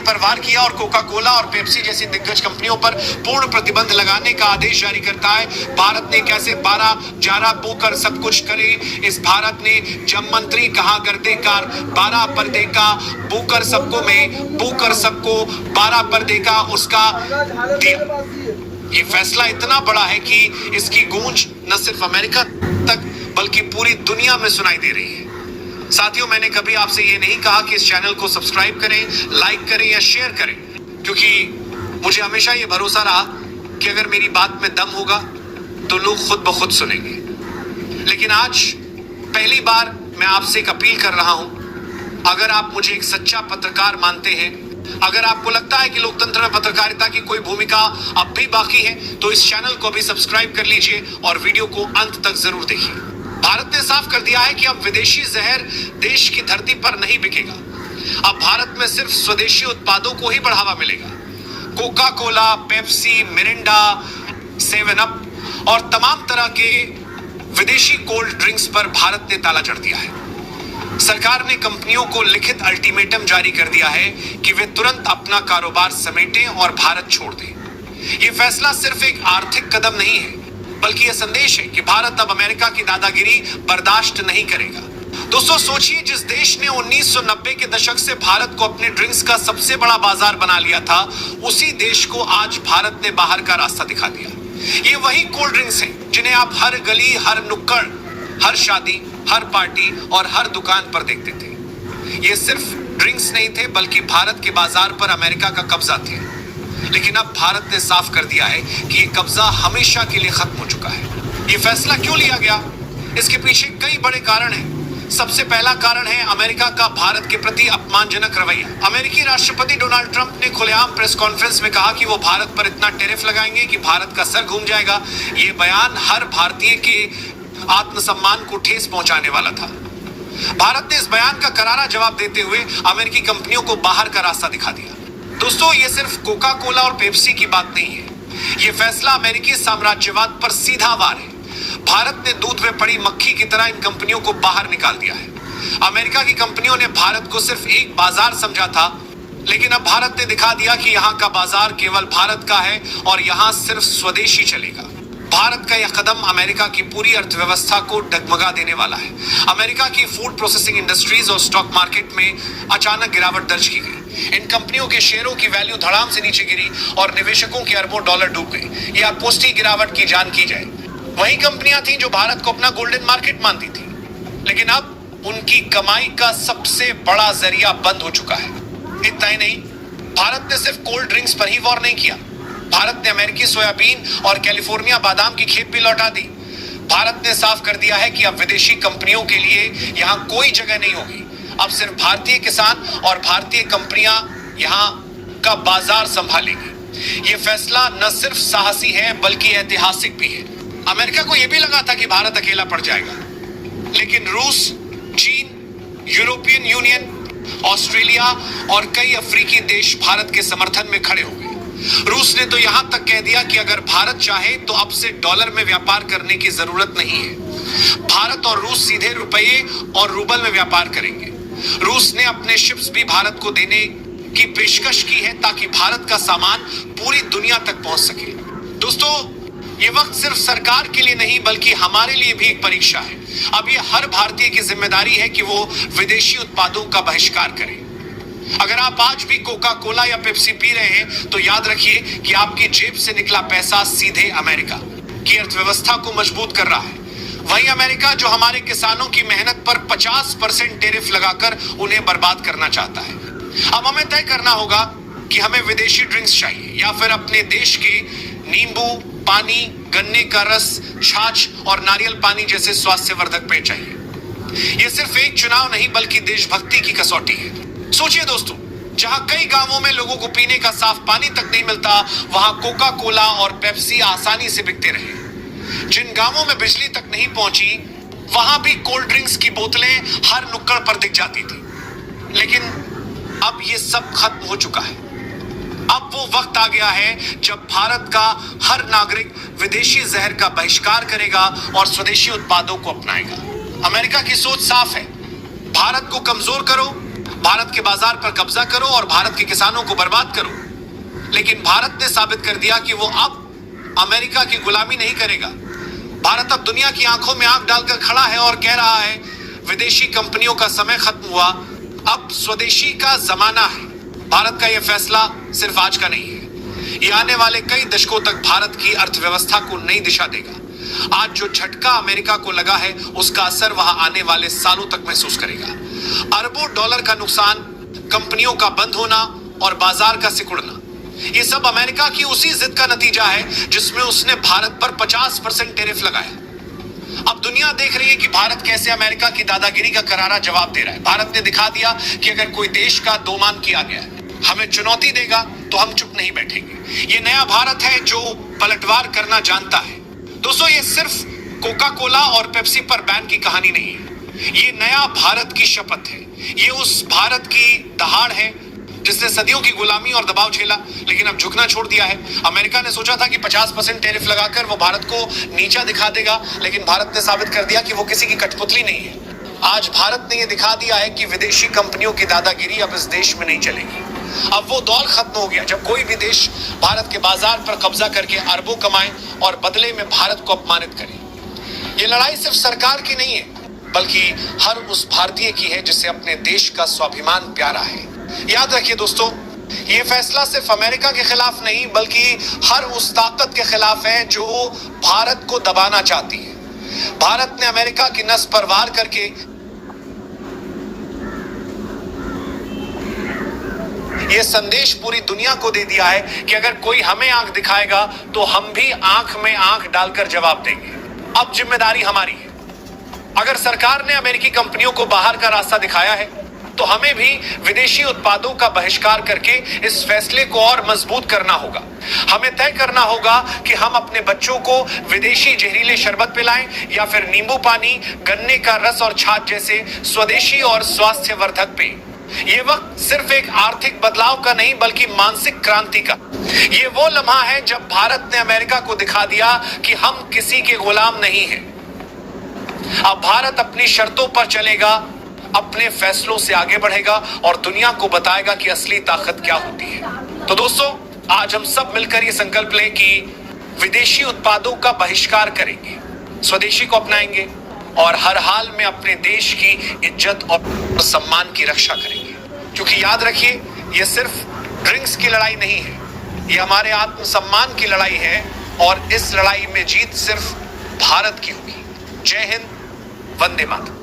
पर वार किया और कोका कोला और पेप्सी जैसी दिग्गज कंपनियों पर पूर्ण प्रतिबंध लगाने का आदेश जारी करता है। भारत ने कैसे 12 जारा बोकर सब कुछ करे, इस भारत ने जब मंत्री कहा गर्दे कार 12 पर्दे का बोकर सबको में बोकर सबको 12 पर्दे का उसका दिया। ये फैसला इतना बड़ा है कि इसकी गूंज न सिर्फ अमेरिका तक बल्कि पूरी दुनिया में सुनाई दे रही है। साथियों, मैंने कभी आपसे ये नहीं कहा कि इस चैनल को सब्सक्राइब करें, लाइक करें या शेयर करें, क्योंकि मुझे हमेशा ये भरोसा रहा कि अगर मेरी बात में दम होगा तो लोग खुद ब खुद सुनेंगे। लेकिन आज पहली बार मैं आपसे एक अपील कर रहा हूं, अगर आप मुझे एक सच्चा पत्रकार मानते हैं, अगर आपको लगता है कि लोकतंत्र में पत्रकारिता की कोई भूमिका अब भी बाकी है, तो इस चैनल को भी सब्सक्राइब कर लीजिए और वीडियो को अंत तक जरूर देखिए। भारत ने साफ कर दिया है कि अब विदेशी जहर देश की धरती पर नहीं बिकेगा। अब भारत में सिर्फ स्वदेशी उत्पादों को ही बढ़ावा मिलेगा। Coca Cola, Pepsi, Mirinda, 7 up और तमाम तरह के विदेशी कोल्ड ड्रिंक्स पर भारत ने ताला जड़ दिया है। सरकार ने कंपनियों को लिखित अल्टीमेटम जारी कर दिया है कि वे तुरंत अपना कारोबार समेटें और भारत छोड़ दें। यह फैसला सिर्फ एक आर्थिक कदम नहीं है, बल्कि यह संदेश है कि भारत अब अमेरिका की दादागिरी बर्दाश्त नहीं करेगा। दोस्तों, सोचिए, जिस देश ने 1990 के दशक से भारत को अपने ड्रिंक्स का सबसे बड़ा बाजार बना लिया था, उसी देश को आज भारत ने बाहर का रास्ता दिखा दिया। ये वही कोल्ड ड्रिंक्स हैं जिन्हें आप हर गली, हर नुक्कड़, हर शादी, हर पार्टी और हर दुकान पर देखते थे। ये सिर्फ ड्रिंक्स नहीं थे, बल्कि भारत के बाजार पर अमेरिका का कब्जा थे। लेकिन अब भारत ने साफ कर दिया है कि ये कब्जा हमेशा के लिए खत्म हो चुका है। ये फैसला क्यों लिया गया? इसके पीछे कई बड़े कारण हैं। सबसे पहला कारण है अमेरिका का भारत के प्रति अपमानजनक रवैया। अमेरिकी राष्ट्रपति डोनाल्ड ट्रंप ने खुलेआम प्रेस कॉन्फ्रेंस में कहा कि वो भारत पर इतना टैरिफ लगाएंगे कि भारत का सर घूम जाएगा। ये बयान हर भारतीय के आत्मसम्मान को ठेस पहुंचाने वाला था। भारत ने इस बयान का करारा जवाब देते हुए अमेरिकी कंपनियों को बाहर का रास्ता दिखा दिया। दोस्तों, ये सिर्फ कोका कोला और पेप्सी की बात नहीं है। ये फैसला अमेरिकी साम्राज्यवाद पर सीधा वार है। भारत ने दूध में पड़ी मक्खी की तरह इन कंपनियों को बाहर निकाल दिया है। अमेरिका की कंपनियों ने भारत को सिर्फ एक बाजार समझा था, लेकिन अब भारत ने दिखा दिया कि यहाँ का बाजार केवल भारत का है और यहाँ सिर्फ स्वदेशी चलेगा। भारत का यह कदम अमेरिका की पूरी अर्थव्यवस्था को डगमगा देने वाला है। अमेरिका की फूड प्रोसेसिंग इंडस्ट्रीज और स्टॉक मार्केट में अचानक गिरावट दर्ज की गई। इन कंपनियों के शेयरों की वैल्यू धड़ाम से नीचे गिरी और निवेशकों के अरबों डॉलर डूब गए। यह अपुष्टि गिरावट की जान की जाए। वही कंपनियां थीं जो भारत को अपना गोल्डन मार्केट मानती थी, लेकिन अब उनकी कमाई का सबसे बड़ा जरिया बंद हो चुका है। इतना ही नहीं, भारत ने सिर्फ कोल्ड ड्रिंक्स पर ही वॉर नहीं किया। भारत ने अमेरिकी सोयाबीन और कैलिफोर्निया बादाम की खेप भी लौटा दी। भारत ने साफ कर दिया है कि अब विदेशी कंपनियों के लिए यहां कोई जगह नहीं होगी। अब सिर्फ भारतीय किसान और भारतीय कंपनियां यहां का बाजार संभालेंगी। यह फैसला न सिर्फ साहसी है बल्कि ऐतिहासिक भी है। अमेरिका को यह भी लगा था कि भारत अकेला पड़ जाएगा, लेकिन रूस, चीन, यूरोपियन यूनियन, ऑस्ट्रेलिया और कई अफ्रीकी देश भारत के समर्थन में खड़े हो गए। रूस ने तो यहां तक कह दिया कि अगर भारत चाहे तो अब से डॉलर में व्यापार करने की जरूरत नहीं है। भारत और रूस सीधे रुपये और रूबल में व्यापार करेंगे। रूस ने अपने शिप्स भी भारत को देने की पेशकश की है ताकि भारत का सामान पूरी दुनिया तक पहुंच सके। दोस्तों, ये वक्त सिर्फ सरकार के लिए नहीं बल्कि हमारे लिए भी एक परीक्षा है। अब ये हर भारतीय की जिम्मेदारी है कि वो विदेशी उत्पादों का बहिष्कार करे। अगर आप आज भी कोका कोला या पेप्सी पी रहे हैं तो याद रखिए कि आपकी जेब से निकला पैसा सीधे अमेरिका की अर्थव्यवस्था को मजबूत कर रहा है। वही अमेरिका जो हमारे किसानों की मेहनत पर 50% टैरिफ लगाकर उन्हें बर्बाद करना चाहता है। अब हमें तय करना होगा कि हमें विदेशी ड्रिंक्स चाहिए या फिर अपने देश के नींबू पानी, गन्ने का रस, छाछ और नारियल पानी जैसे स्वास्थ्यवर्धक पेय चाहिए। यह सिर्फ एक चुनाव नहीं बल्कि देशभक्ति की कसौटी है। सोचिए दोस्तों, जहां कई गांवों में लोगों को पीने का साफ पानी तक नहीं मिलता, वहां कोका कोला और पेप्सी आसानी से बिकते रहे। जिन गांवों में बिजली तक नहीं पहुंची, वहां भी कोल्ड ड्रिंक्स की बोतलें हर नुक्कड़ पर दिख जाती थी। लेकिन अब ये सब खत्म हो चुका है। अब वो वक्त आ गया है जब भारत का हर नागरिक विदेशी जहर का बहिष्कार करेगा और स्वदेशी उत्पादों को अपनाएगा। अमेरिका की सोच साफ है, भारत को कमजोर करो भारत के बाजार पर कब्जा करो और भारत के किसानों को बर्बाद करो। लेकिन भारत ने साबित कर दिया कि वो अब अमेरिका की गुलामी नहीं करेगा। भारत अब दुनिया की आंखों में आंख डालकर खड़ा है और कह रहा है विदेशी कंपनियों का समय खत्म हुआ, अब स्वदेशी का जमाना है। भारत का यह फैसला सिर्फ आज का नहीं है, ये आने वाले कई दशकों तक भारत की अर्थव्यवस्था को नई दिशा देगा। आज जो झटका अमेरिका को लगा है उसका असर वह आने वाले सालों तक महसूस करेगा। अरबों डॉलर का नुकसान, कंपनियों का बंद होना और बाजार का सिकुड़ना, ये सब अमेरिका की उसी जिद का नतीजा है जिसमें उसने भारत पर 50% टैरिफ लगाया। अब दुनिया देख रही है कि भारत कैसे अमेरिका की दादागिरी का करारा जवाब दे रहा है। भारत ने दिखा दिया कि अगर कोई देश का दोमान किया गया है, हमें चुनौती देगा तो हम चुप नहीं बैठेंगे। ये नया भारत है जो पलटवार करना जानता है। दोस्तों, ये सिर्फ कोका कोला और पेप्सी पर बैन की कहानी नहीं है, ये नया भारत की शपथ है। ये उस भारत की दहाड़ है जिसने सदियों की गुलामी और दबाव झेला लेकिन अब झुकना छोड़ दिया है। अमेरिका ने सोचा था कि 50% टैरिफ लगाकर वो भारत को नीचा दिखा देगा, लेकिन भारत ने साबित कर दिया कि वो किसी की कठपुतली नहीं है। आज भारत ने यह दिखा दिया है कि विदेशी कंपनियों की दादागिरी अब इस देश में नहीं चलेगी। अब वो दौर खत्म हो गया जब कोई भी देश भारत के बाजार पर कब्जा करके अरबों कमाए और बदले में भारत को अपमानित करे। ये लड़ाई सिर्फ सरकार की नहीं है, बल्कि हर उस भारतीय की है जिसे अपने देश का स्वाभिमान प्यारा है। याद रखिए दोस्तों, ये फैसला सिर्फ अमेरिका के खिलाफ नहीं बल्कि हर उस ताकत के खिलाफ है जो भारत को दबाना चाहती है। भारत ने अमेरिका की नस पर वार करके यह संदेश पूरी दुनिया को दे दिया है कि अगर कोई हमें आंख दिखाएगा तो हम भी आंख में आंख डालकर जवाब देंगे। अब जिम्मेदारी हमारी है। अगर सरकार ने अमेरिकी कंपनियों को बाहर का रास्ता दिखाया है तो हमें भी विदेशी उत्पादों का बहिष्कार करके इस फैसले को और मजबूत करना होगा। हमें तय करना होगा कि हम अपने बच्चों को विदेशी जहरीले शरबत पिलाएं या फिर नींबू पानी, गन्ने का रस और छाछ जैसे स्वदेशी और स्वास्थ्यवर्धक पेय। ये वक्त सिर्फ एक आर्थिक बदलाव का नहीं बल्कि मानसिक क्रांति का। ये वो लम्हा है जब भारत ने अमेरिका को दिखा दिया कि हम किसी के गुलाम नहीं हैं। अब भारत अपनी शर्तों पर चलेगा, अपने फैसलों से आगे बढ़ेगा और दुनिया को बताएगा कि असली ताकत क्या होती है। तो दोस्तों, आज हम सब मिलकर ये संकल्प लें कि विदेशी उत्पादों का बहिष्कार करेंगे, स्वदेशी को अपनाएंगे और हर हाल में अपने देश की इज्जत और सम्मान की रक्षा करेंगे। क्योंकि याद रखिए, ये सिर्फ ड्रिंक्स की लड़ाई नहीं है, ये हमारे आत्मसम्मान की लड़ाई है और इस लड़ाई में जीत सिर्फ भारत की होगी। जय हिंद, वंदे मातरम।